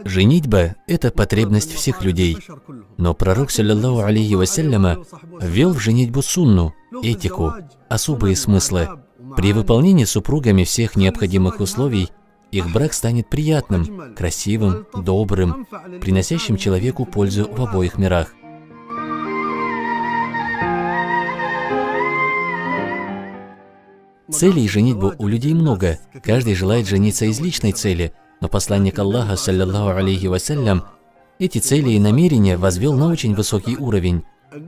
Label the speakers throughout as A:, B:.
A: Женитьба – это потребность всех людей, но пророк, саллаллаху алейхи вассаляма, ввел в женитьбу сунну, этику, особые смыслы. При выполнении супругами всех необходимых условий их брак станет приятным, красивым, добрым, приносящим человеку пользу в обоих мирах. Целей женитьбы у людей много, каждый желает жениться из личной цели, но посланник Аллаха, саллаллаху алейхи вассалям, эти цели и намерения возвел на очень высокий уровень.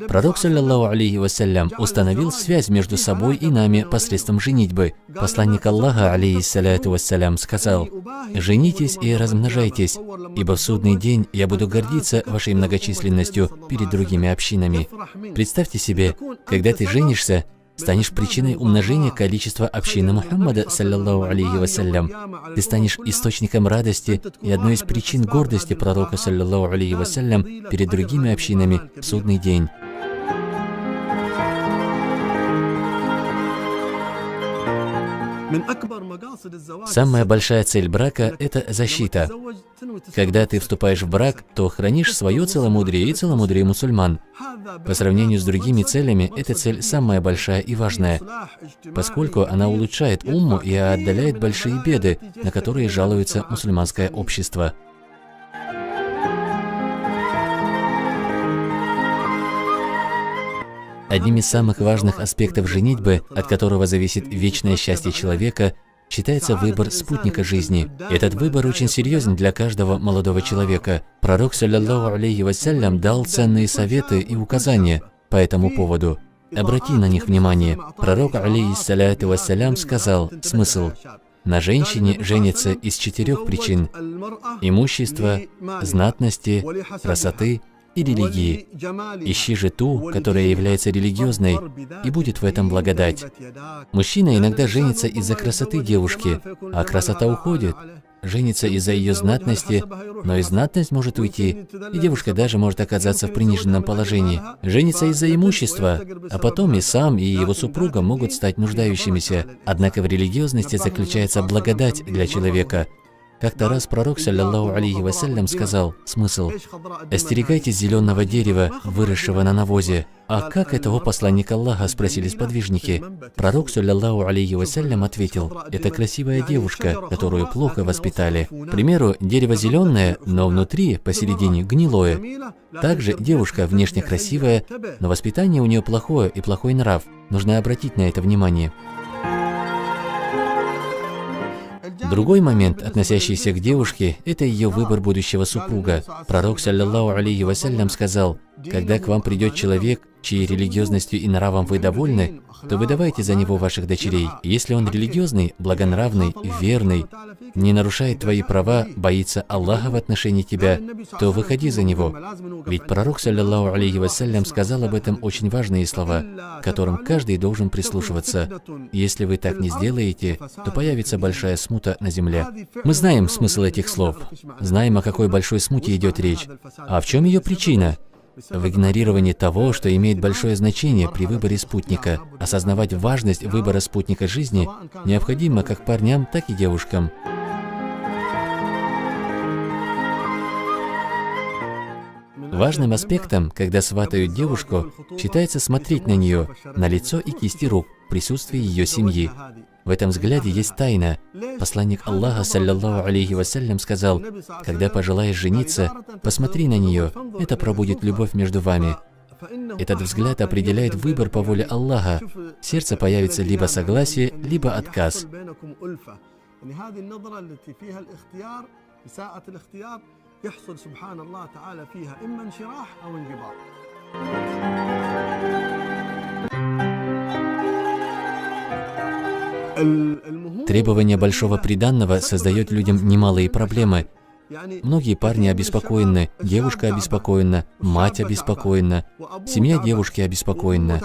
A: Пророк, саллаллаху алейхи вассалям, установил связь между собой и нами посредством женитьбы. Посланник Аллаха, алейхиссаляту вассалям, сказал: «Женитесь и размножайтесь, ибо в судный день я буду гордиться вашей многочисленностью перед другими общинами». Представьте себе, когда ты женишься, станешь причиной умножения количества общины Мухаммада, саллаллаху алейхи вассалям. Ты станешь источником радости и одной из причин гордости пророка, саллаллаху алейхи вассалям, перед другими общинами в судный день. Самая большая цель брака – это защита. Когда ты вступаешь в брак, то хранишь свое целомудрие и целомудрие мусульман. По сравнению с другими целями, эта цель самая большая и важная, поскольку она улучшает умму и отдаляет большие беды, на которые жалуется мусульманское общество. Одним из самых важных аспектов женитьбы, от которого зависит вечное счастье человека, считается выбор спутника жизни. Этот выбор очень серьезен для каждого молодого человека. Пророк, саллаллаху алейхи вассалям, дал ценные советы и указания по этому поводу. Обрати на них внимание. Пророк, алейхиссаляту вассалям, сказал: смысл: на женщине женится из 4 причин: имущества, знатности, красоты и религии. Ищи же ту, которая является религиозной, и будет в этом благодать. Мужчина иногда женится из-за красоты девушки, а красота уходит. Женится из-за ее знатности, но и знатность может уйти, и девушка даже может оказаться в приниженном положении. Женится из-за имущества, а потом и сам, и его супруга могут стать нуждающимися. Однако в религиозности заключается благодать для человека. Как-то раз пророк, саллаллаху алейхи вассалям, сказал: смысл: остерегайтесь зеленого дерева, выросшего на навозе. А как это, о посланник Аллаха? Спросили сподвижники. Пророк, саллаллаху алейхи вассалям, ответил: это красивая девушка, которую плохо воспитали. К примеру, дерево зеленое, но внутри, посередине, гнилое. Также девушка внешне красивая, но воспитание у нее плохое и плохой нрав. Нужно обратить на это внимание. Другой момент, относящийся к девушке, это ее выбор будущего супруга. Пророк, саллаллаху алейхи вассалям, сказал: когда к вам придет человек, чьей религиозностью и нравом вы довольны, то выдавайте за него ваших дочерей. Если он религиозный, благонравный, верный, не нарушает твои права, боится Аллаха в отношении тебя, то выходи за него. Ведь пророк, саллаллаху алейхи вассалям, сказал об этом очень важные слова, к которым каждый должен прислушиваться. Если вы так не сделаете, то появится большая смута на земле. Мы знаем смысл этих слов, знаем, о какой большой смуте идет речь. А в чем ее причина? В игнорировании того, что имеет большое значение при выборе спутника. Осознавать важность выбора спутника жизни необходимо как парням, так и девушкам. Важным аспектом, когда сватают девушку, считается смотреть на нее, на лицо и кисти рук в присутствии ее семьи. В этом взгляде есть тайна. Посланник Аллаха, саллаллаху алейхи вассалям, сказал: когда пожелаешь жениться, посмотри на нее, это пробудит любовь между вами. Этот взгляд определяет выбор по воле Аллаха. В сердце появится либо согласие, либо отказ. Требование большого приданного создает людям немалые проблемы. Многие парни обеспокоены, девушка обеспокоена, мать обеспокоена, семья девушки обеспокоена.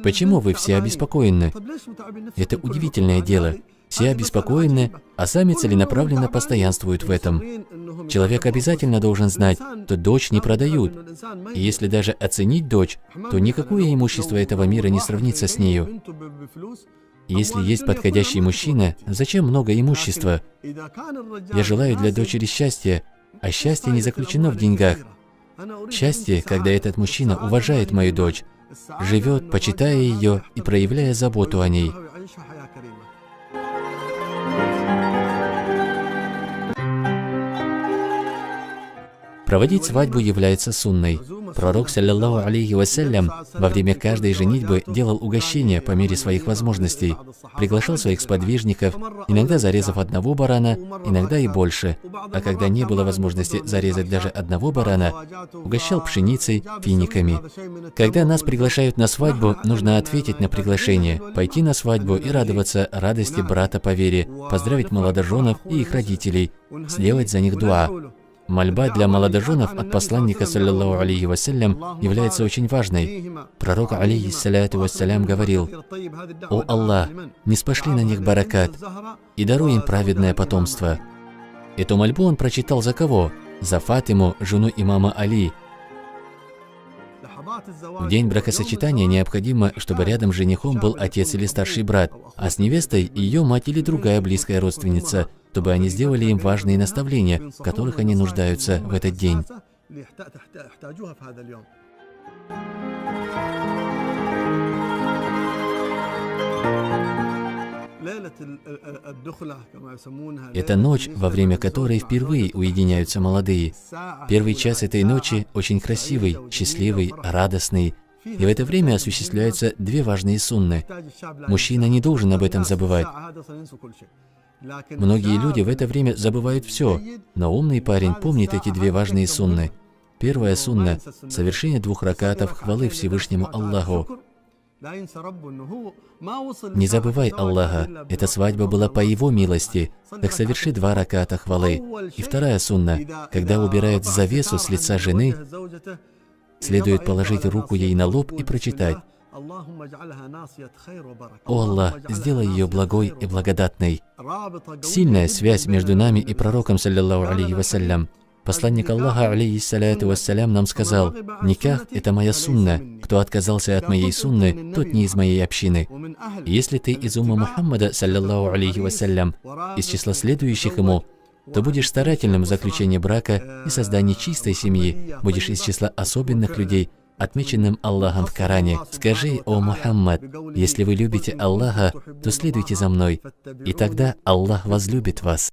A: Почему вы все обеспокоены? Это удивительное дело. Все обеспокоены, а сами целенаправленно постоянствуют в этом. Человек обязательно должен знать, что дочь не продают. И если даже оценить дочь, то никакое имущество этого мира не сравнится с нею. Если есть подходящий мужчина, зачем много имущества? Я желаю для дочери счастья, а счастье не заключено в деньгах. Счастье, когда этот мужчина уважает мою дочь, живет, почитая ее и проявляя заботу о ней. Проводить свадьбу является сунной. Пророк, саллиллаху алейхи вассалям, во время каждой женитьбы делал угощения по мере своих возможностей, приглашал своих сподвижников, иногда зарезав одного барана, иногда и больше, а когда не было возможности зарезать даже одного барана, угощал пшеницей, финиками. Когда нас приглашают на свадьбу, нужно ответить на приглашение, пойти на свадьбу и радоваться радости брата по вере, поздравить молодоженов и их родителей, сделать за них дуа. Мольба для молодоженов от посланника, саллиллаху алейхи вассалям, является очень важной. Пророк, алейхиссаляту вассалям, говорил: «О Аллах, ниспошли на них баракат и даруй им праведное потомство». Эту мольбу он прочитал за кого? За Фатиму, жену имама Али. В день бракосочетания необходимо, чтобы рядом с женихом был отец или старший брат, а с невестой ее мать или другая близкая родственница, чтобы они сделали им важные наставления, в которых они нуждаются в этот день. Это ночь, во время которой впервые уединяются молодые. Первый час этой ночи очень красивый, счастливый, радостный. И в это время осуществляются две важные сунны. Мужчина не должен об этом забывать. Многие люди в это время забывают все, но умный парень помнит эти две важные сунны. Первая сунна – совершение 2 ракатов хвалы Всевышнему Аллаху. Не забывай Аллаха, эта свадьба была по Его милости, так соверши 2 раката хвалы. И вторая сунна, когда убирают завесу с лица жены, следует положить руку ей на лоб и прочитать: «О Аллах, сделай ее благой и благодатной». Сильная связь между нами и пророком, саллиллаху алейхи вассалям. Посланник Аллаха, алейхиссаляту вассалям, нам сказал: «Никах – это моя сунна. Кто отказался от моей сунны, тот не из моей общины». И если ты из умма Мухаммада, саллиллаху алейхи вассалям, из числа следующих ему, то будешь старательным в заключении брака и создании чистой семьи, будешь из числа особенных людей, отмеченным Аллахом в Коране. Скажи: «О Мухаммад, если вы любите Аллаха, то следуйте за мной, и тогда Аллах возлюбит вас».